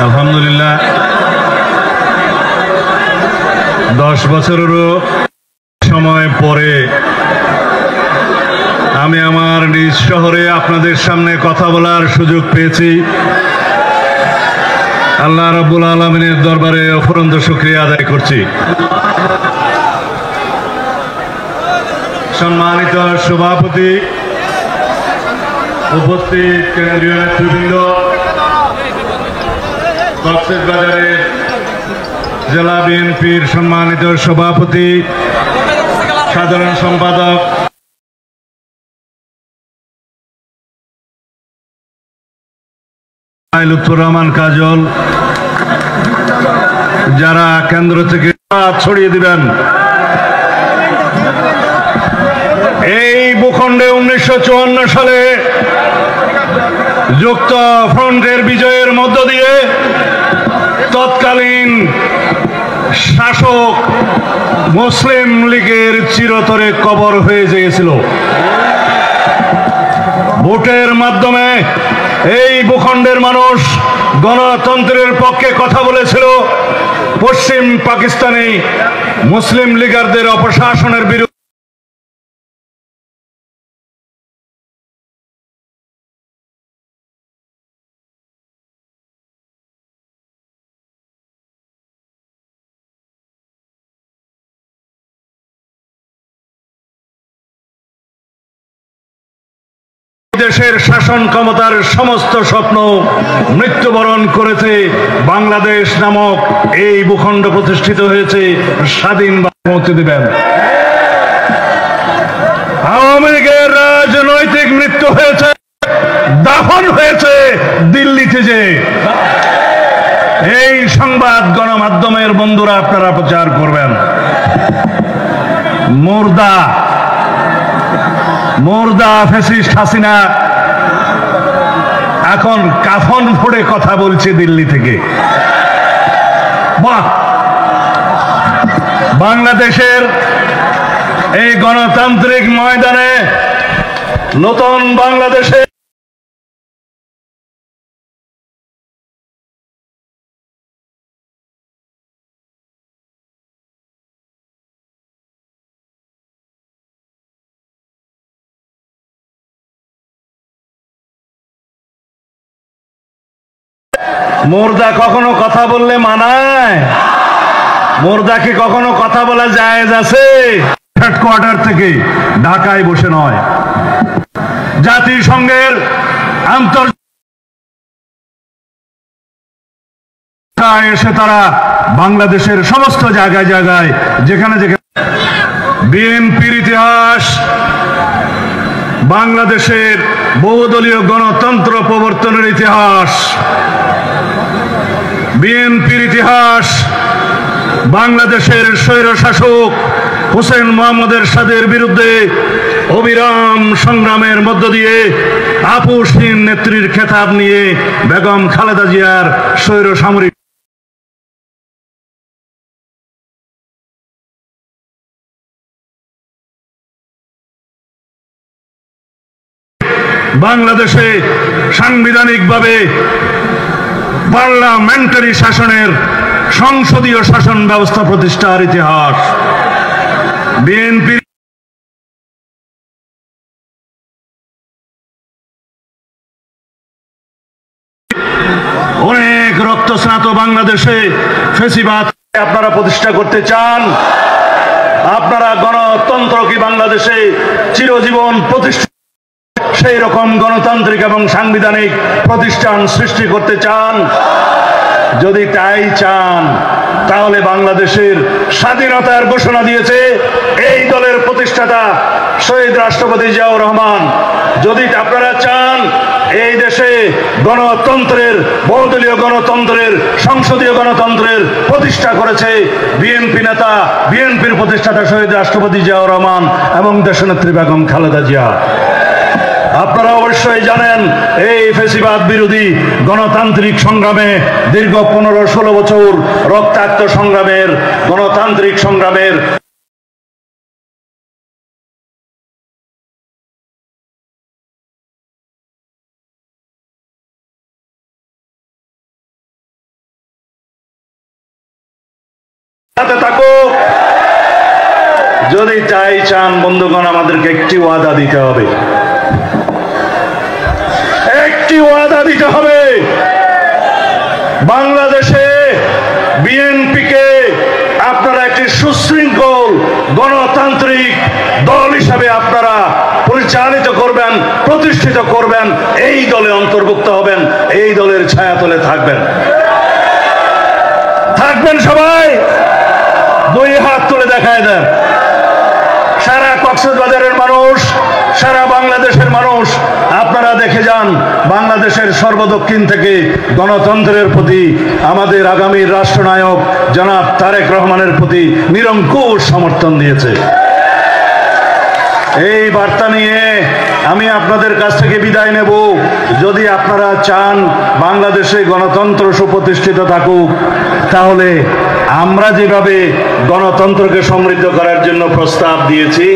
আলহামদুলিল্লাহ 10 বছরেরও সময় পরে আমি আমার নিজ শহরে আপনাদের সামনে কথা বলার সুযোগ পেয়েছি। আল্লাহ রাব্বুল আলামিনের দরবারে অফুরন্ত শুকরিয়া আদায় করছি। সম্মানিত সভাপতি, উপস্থিত কেন্দ্রীয় নেতৃবৃন্দ, কক্সবাজারের জেলা বিএনপির সম্মানিত সভাপতি, সাধারণ সম্পাদক, লুৎফর রহমান কাজল, যারা কেন্দ্র থেকে ছড়িয়ে দিবেন। এই ভূখণ্ডে 1954 সালে যুক্ত ফ্রন্টের বিজয়ের মধ্য দিয়ে তৎকালীন শাসক মুসলিম লীগের চিরতরে কবর হয়ে গিয়েছিল। ভোটের মাধ্যমে এই ভূখণ্ডের মানুষ গণতন্ত্রের পক্ষে কথা বলেছিল, পশ্চিম পাকিস্তানি মুসলিম লীগারদের অপশাসনের বিরুদ্ধে। দেশের শাসন ক্ষমতার সমস্ত স্বপ্ন মৃত্যুবরণ করেছে। বাংলাদেশ নামক এই ভূখণ্ড প্রতিষ্ঠিত হয়েছে স্বাধীন মুক্তি দিবেন। আওয়ামী লীগের রাজনৈতিক মৃত্যু হয়েছে, দাফন হয়েছে দিল্লিতে। যে এই সংবাদ গণমাধ্যমের বন্ধুরা আপনারা প্রচার করবেন। মুর্দা ফ্যাসিস্ট হাসিনা এখন কাফন ফোড়ে কথা বলছে দিল্লি থেকে। বাহ! বাংলাদেশের এই গণতান্ত্রিক ময়দানে নতুন বাংলাদেশে মুর্দা কখনো কথা বললে মানায়? মুর্দাকে কখনো কথা বলা জায়েজ আছে? হেডকোয়ার্টার থেকে ঢাকায় বসে নয়, জাতিসংঘের আন্তর্জাতিক এসে তারা বাংলাদেশের সমস্ত জায়গায় জায়গায় যেখানে যেখানে বিএনপির ইতিহাস, বাংলাদেশের বহুদলীয় গণতন্ত্র প্রবর্তনের ইতিহাস, বিএনপির ইতিহাস, বাংলাদেশের স্বৈরশাসক হোসেন মোহাম্মদ এরশাদের বিরুদ্ধে অবিরাম সংগ্রামের মধ্য দিয়ে আপোষহীন নেত্রীর খেতাব নিয়ে বেগম খালেদা জিয়ার স্বৈর সামরিক বাংলাদেশে সাংবিধানিকভাবে পার্লামেন্টারি শাসনের সংসদীয় শাসন ব্যবস্থা প্রতিষ্ঠার ইতিহাস, বিএনপির অনেক রক্তস্নাত বাংলাদেশে ফ্যাসিবাদ আপনারা প্রতিষ্ঠা করতে চান। আপনারা গণতন্ত্র কি বাংলাদেশে চিরজীবন প্রতিষ্ঠা, সেই রকম গণতান্ত্রিক এবং সাংবিধানিক প্রতিষ্ঠান সৃষ্টি করতে চান? যদি তাই চান তাহলে বাংলাদেশের স্বাধীনতার ঘোষণা দিয়েছে এই দলের প্রতিষ্ঠাতা শহীদ রাষ্ট্রপতি জিয়াউর রহমান। যদি আপনারা চান এই দেশে গণতন্ত্রের, বহুদলীয় গণতন্ত্রের, সংসদীয় গণতন্ত্রের প্রতিষ্ঠা করেছে বিএনপি নেতা, বিএনপির প্রতিষ্ঠাতা শহীদ রাষ্ট্রপতি জিয়াউর রহমান এবং দেশনেত্রী বেগম খালেদা জিয়া। আপনারা অবশ্যই জানেন এই ফ্যাসিবাদ বিরোধী গণতান্ত্রিক সংগ্রামে দীর্ঘ 15-16 বছর রক্তাক্ত সংগ্রামের, গণতান্ত্রিক সংগ্রামের সাথে থাকুক। যদি তাই চান বন্ধুগণ, আমাদেরকে একটি ওয়াদা দিতে হবে, একটি ওয়াদা দিতে হবে। বাংলাদেশে বিএনপিকে আপনারা একটি সুশৃঙ্খল গণতান্ত্রিক দল হিসাবে আপনারা পরিচালিত করবেন, প্রতিষ্ঠিত করবেন, এই দলে অন্তর্ভুক্ত হবেন, এই দলের ছায়াতলে থাকবেন। থাকবেন সবাই, দুই হাত তুলে দেখায় দেন। সারা কক্সবাজারের মানুষ, সারা বাংলাদেশের মানুষ, আপনারা দেখে যান বাংলাদেশের সর্বদক্ষিণ থেকে গণতন্ত্রের প্রতি আমাদের আগামী রাষ্ট্রনায়ক জনাব তারেক রহমানের প্রতি নিরঙ্কুশ সমর্থন দিয়েছে। এই বার্তা নিয়ে আমি আপনাদের কাছ থেকে বিদায় নেব। যদি আপনারা চান বাংলাদেশে গণতন্ত্র সুপ্রতিষ্ঠিত থাকুক, তাহলে আমরা যেভাবে গণতন্ত্রকে সমৃদ্ধ করার জন্য প্রস্তাব দিয়েছি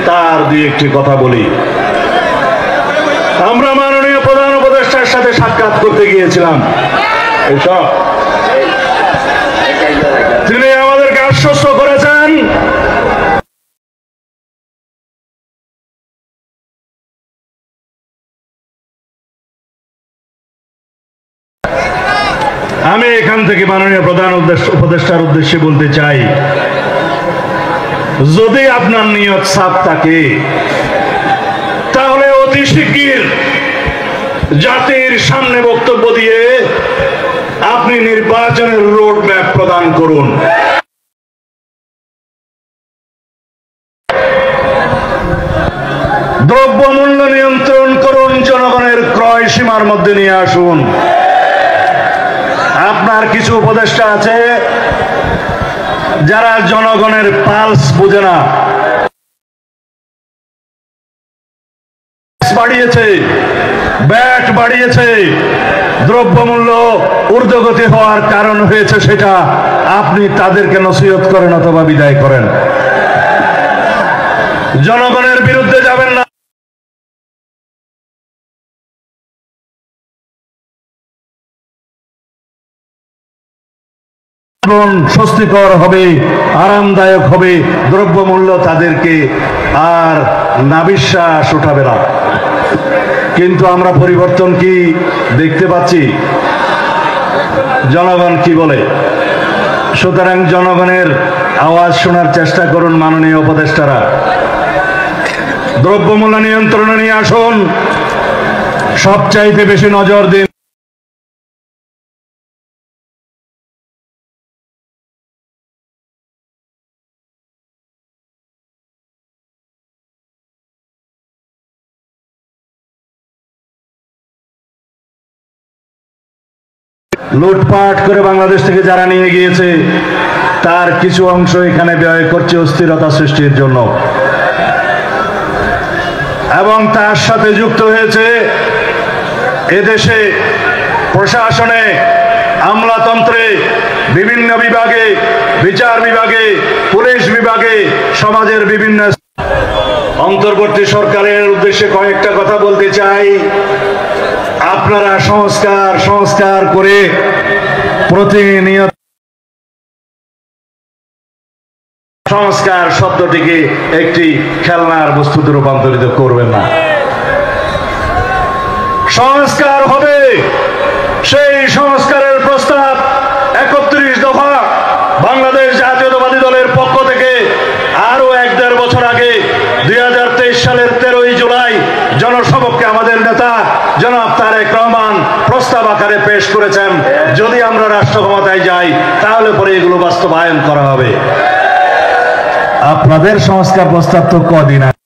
তার দুই একটি কথা বলি। আমরা মাননীয় প্রধান উপদেষ্টার সাথে সাক্ষাৎ করতে গিয়েছিলাম। এসব তিনি আমাদেরকে আশ্বস্ত করেছেন আমি এখান থেকে মাননীয় প্রধান উপদেষ্টার উদ্দেশ্যে বলতে চাই, যদি আপনার নিয়ত সাফ থাকে তাহলে অতি শিগগির জাতির সামনে বক্তব্য দিয়ে আপনি নির্বাচনের রোড ম্যাপ প্রদান করুন। দ্রব্যমূল্য নিয়ন্ত্রণ করুন, জনগণের ক্রয় সীমার মধ্যে নিয়ে আসুন। আপনার কিছু উপদেষ্টা আছে যারা জনগণের পালস বোঝে না, বাড়িয়েছে, ব্যাট বাড়িয়েছে, দ্রব্যমূল্য ঊর্ধ্বগতি হওয়ার কারণ হয়েছে, সেটা আপনি তাদেরকে নসিহত করেন অথবা বিদায় করেন। জনগণের বিরুদ্ধে যাবেন না। স্বস্তিকর হবে, আরামদায়ক হবে, দ্রব্যমূল্য তাদেরকে আর নাবিশ্বাস উঠাবে না। কিন্তু আমরা পরিবর্তন কি দেখতে পাচ্ছি? জনগণ কি বলে? সুতরাং জনগণের আওয়াজ শোনার চেষ্টা করুন মাননীয় উপদেষ্টারা। দ্রব্যমূল্য নিয়ন্ত্রণে নিয়ে আসুন, সবচাইতে বেশি নজর দিন লুটপাট করে বাংলাদেশ থেকে যারা নিয়ে গিয়েছে তার কিছু অংশ এখানে ব্যয় করছে অস্থিরতা সৃষ্টির জন্য, এবং তার সাথে যুক্ত হয়েছে এদেশে প্রশাসনে, আমলাতন্ত্রে, বিভিন্ন বিভাগে, বিচার বিভাগে, পুলিশ বিভাগে, সমাজের বিভিন্ন। অন্তর্বর্তী সরকারের উদ্দেশ্যে কয়েকটা কথা বলতে চাই। আপনারা সংস্কার করে প্রতিনিয়ত সংস্কার শব্দটিকে একটি খেলনার বস্তুতে রূপান্তরিত করবেন না। সংস্কার হবে, সেই সংস্কারের প্রস্তাব 31 দফা বাংলাদেশ জাতীয়তাবাদী দলের পক্ষ থেকে আরো 1-1.5 বছর আগে 2023 সালের 13ই জুলাই জনসভাকে আমাদের নেতা জনাব তারেক রহমান প্রস্তাব আকারে পেশ করেছেন। যদি আমরা রাষ্ট্র ক্ষমতায় যাই তাহলে পরে এগুলো বাস্তবায়ন করা হবে। আপনাদের সংস্কার প্রস্তাব তো কদিন আগে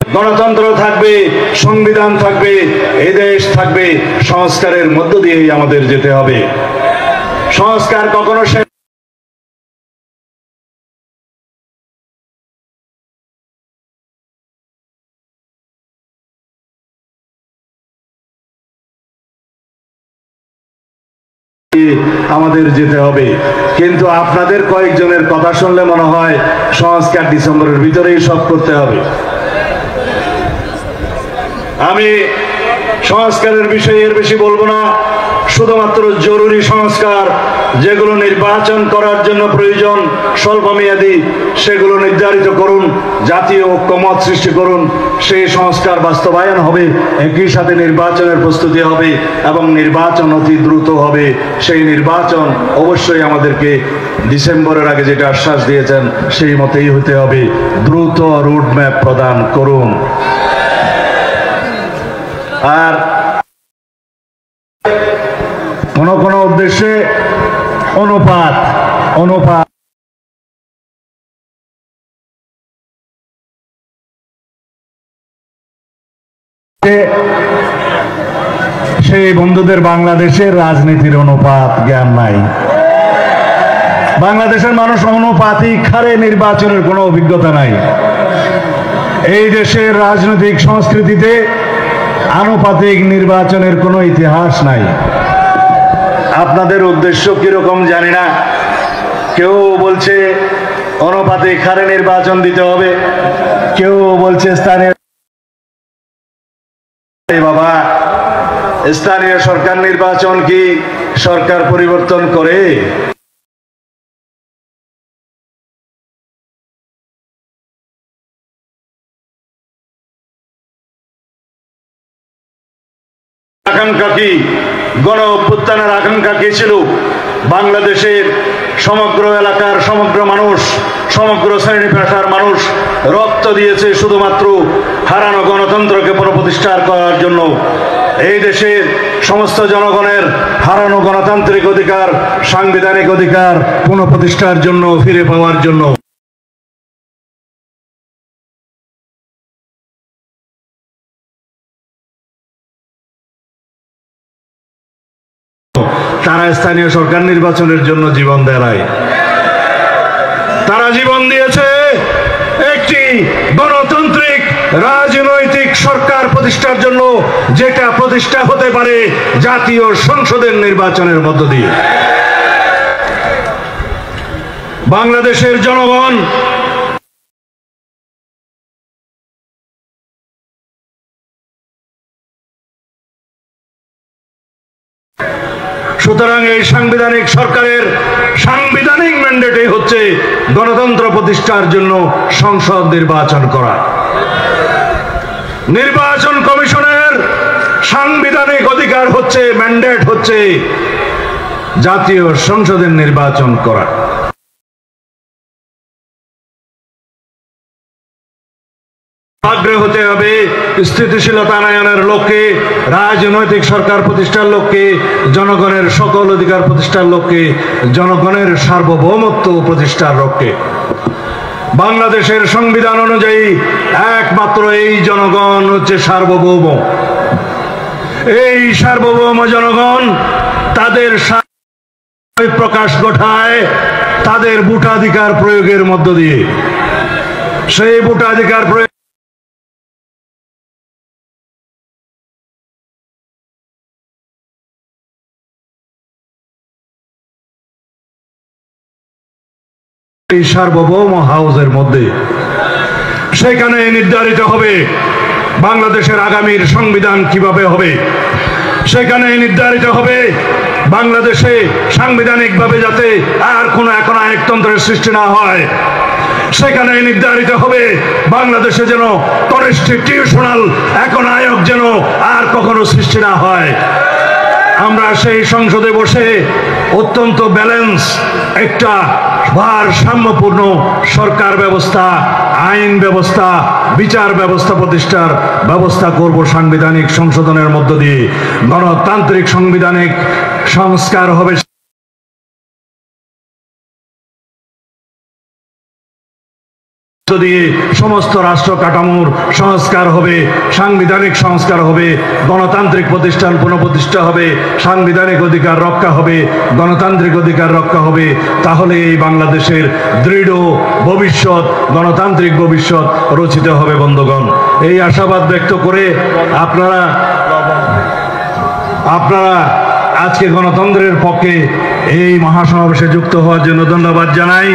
গণতন্ত্র থাকবে, সংবিধান থাকবে, এই দেশ থাকবে, সংস্কারের মধ্য দিয়েই আমাদের যেতে হবে। সংস্কার কখনো আমাদের যেতে হবে। কিন্তু আপনাদের কয়েকজনের কথা শুনলে মনে হয় সংস্কার ডিসেম্বরের ভিতরেই সব করতে হবে। আমি সংস্কারের বিষয়ে এর বেশি বলবো না, শুধুমাত্র জরুরি সংস্কার যেগুলো নির্বাচন করার জন্য প্রয়োজন স্বল্পমেয়াদী সেগুলো নির্ধারিত করুন, জাতীয় ঐক্যমত সৃষ্টি করুন, সেই সংস্কার বাস্তবায়ন হবে, একই সাথে নির্বাচনের প্রস্তুতি হবে এবং নির্বাচন অতি দ্রুত হবে। সেই নির্বাচন অবশ্যই আমাদেরকে ডিসেম্বরের আগে যেটা আশ্বাস দিয়েছেন সেই মতেই হতে হবে। দ্রুত রোডম্যাপ প্রদান করুন। আর কোন উদ্দেশ্যে অনুপাত সেই বন্ধুদের বাংলাদেশের রাজনীতির অনুপাত জ্ঞান নাই। বাংলাদেশের মানুষ অনুপাতিক হারে নির্বাচনের কোনো অভিজ্ঞতা নাই। এই দেশের রাজনৈতিক সংস্কৃতিতে আনুপাতিক নির্বাচনের কোনো ইতিহাস নাই। আপনাদের উদ্দেশ্য কিরকম জানি না, কেউ বলছে অনুপাতিক হারে নির্বাচন দিতে হবে, কেউ বলছে স্থানীয়। বাবা, স্থানীয় সরকার নির্বাচন কি সরকার পরিবর্তন করে? আকাঙ্ক্ষা কি, গণ অভ্যুত্থানের আকাঙ্ক্ষা কি ছিল? বাংলাদেশের সমগ্র এলাকার সমগ্র মানুষ, সমগ্র শ্রেণী পেশার মানুষ রক্ত দিয়েছে শুধুমাত্র হারানো গণতন্ত্রকে পুনঃপ্রতিষ্ঠা করার জন্য। এই দেশের সমস্ত জনগণের হারানো গণতান্ত্রিক অধিকার, সাংবিধানিক অধিকার পুনঃপ্রতিষ্ঠার জন্য, ফিরে পাওয়ার জন্য। তারা স্থানীয় সরকার নির্বাচনের জন্য জীবন দেয়। তারা জীবন দিয়েছে একটি গণতান্ত্রিক রাজনৈতিক সরকার প্রতিষ্ঠার জন্য, যেটা প্রতিষ্ঠা হতে পারে জাতীয় সংসদের নির্বাচনের মধ্য দিয়ে। বাংলাদেশের জনগণ সুতরাং এই সাংবিধানিক সরকারের সাংবিধানিক ম্যান্ডেটই হচ্ছে গণতন্ত্র প্রতিষ্ঠার জন্য সংসদ নির্বাচন করা। নির্বাচন কমিশনের সাংবিধানিক অধিকার হচ্ছে, ম্যান্ডেট হচ্ছে জাতীয় সংসদের নির্বাচন করা। আগ্রহ হতে হবে স্থিতিশীলতা আনয়নের লক্ষ্যে, রাজনৈতিক সরকার প্রতিষ্ঠার লক্ষ্যে, জনগণের সকল অধিকার প্রতিষ্ঠার লক্ষ্যে, জনগণের সার্বভৌমত্ব প্রতিষ্ঠার লক্ষ্যে। বাংলাদেশের সংবিধান অনুযায়ী একমাত্র এই জনগণ হচ্ছে সার্বভৌম। এই সার্বভৌম জনগণ তাদের প্রকাশ ঘটায় তাদের ভোটাধিকার প্রয়োগের মধ্য দিয়ে। সেই ভোটাধিকার প্রয়োগ সার্বভৌম হাউসের মধ্যে। সেখানে নির্ধারিত হবে বাংলাদেশের আগামীর সংবিধান কিভাবে হবে। সেখানে নির্ধারিত হবে বাংলাদেশে সাংবিধানিকভাবে যাতে আর কোনো একনায়কতন্ত্রের সৃষ্টি না হয়। সেখানে নির্ধারিত হবে বাংলাদেশে যেন কনস্টিটিউশনাল একনায়ক যেন আর কখনো সৃষ্টি না হয়। আমরা সেই সংসদে বসে অত্যন্ত ব্যালেন্স একটা ভারসাম্যপূর্ণ সরকার ব্যবস্থা, আইন ব্যবস্থা, বিচার ব্যবস্থা প্রতিষ্ঠার ব্যবস্থা করব সাংবিধানিক সংশোধনের মধ্য দিয়ে। গণতান্ত্রিক সাংবিধানিক সংস্কার হবে, দিয়ে সমস্ত রাষ্ট্র কাঠামোর সংস্কার হবে, সাংবিধানিক সংস্কার হবে, গণতান্ত্রিক প্রতিষ্ঠান পুনঃপ্রতিষ্ঠা হবে, সাংবিধানিক অধিকার রক্ষা হবে, গণতান্ত্রিক অধিকার রক্ষা হবে। তাহলে এই বাংলাদেশের দৃঢ় ভবিষ্যৎ, গণতান্ত্রিক ভবিষ্যৎ রচিত হবে। বন্ধুগণ, এই আশাবাদ ব্যক্ত করে আপনারা আজকে গণতন্ত্রের পক্ষে এই মহাসমাবেশে যুক্ত হওয়ার জন্য ধন্যবাদ জানাই।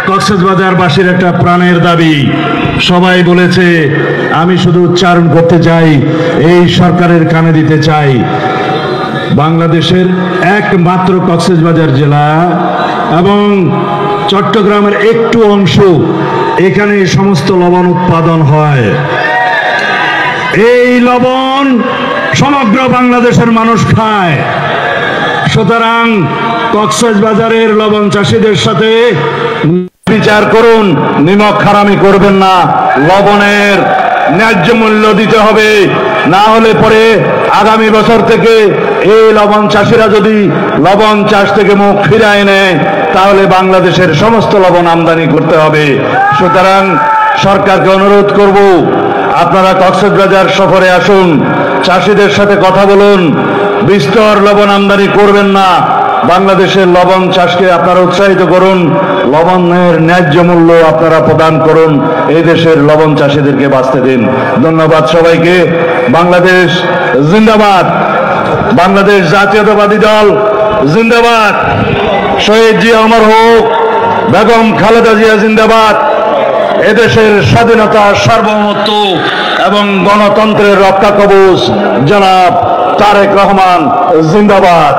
কক্সবাজারবাসীর একটা প্রাণের দাবি। সবাই বলেছে, আমি শুধু উচ্চারণ করতে চাই, এই সরকারের কানে দিতে চাই। বাংলাদেশের একমাত্র কক্সবাজার জেলা এবং চট্টগ্রামের একটু অংশ, এখানে সমস্ত লবণ উৎপাদন হয়। এই লবণ সমগ্র বাংলাদেশের মানুষ খায়। সুতরাং কক্সবাজারের লবণ চাষীদের সাথে বিচার করুন, নিমক হারামি করবেন না। লবণের ন্যায্য মূল্য দিতে হবে, না হলে পরে আগামী বছর থেকে এই লবণ চাষিরা যদি লবণ চাষ থেকে মুখ ফিরায় নেয়, তাহলে বাংলাদেশের সমস্ত লবণ আমদানি করতে হবে। সুতরাং সরকারকে অনুরোধ করব, আপনারা কক্সবাজার সফরে আসুন, চাষিদের সাথে কথা বলুন, বিস্তর লবণ আমদানি করবেন না। বাংলাদেশের লবণ চাষকে আপনারা উৎসাহিত করুন, লবণের ন্যায্য মূল্য আপনারা প্রদান করুন, এই দেশের লবণ চাষিদেরকে বাঁচতে দিন। ধন্যবাদ সবাইকে। বাংলাদেশ জিন্দাবাদ, বাংলাদেশ জাতীয়তাবাদী দল জিন্দাবাদ, শহীদ জিয়া অমর হোক, বেগম খালেদা জিয়া জিন্দাবাদ। এদেশের স্বাধীনতা, সার্বভৌমত্ব এবং গণতন্ত্রের রক্ষা কবচ জনাব তারেক রহমান জিন্দাবাদ।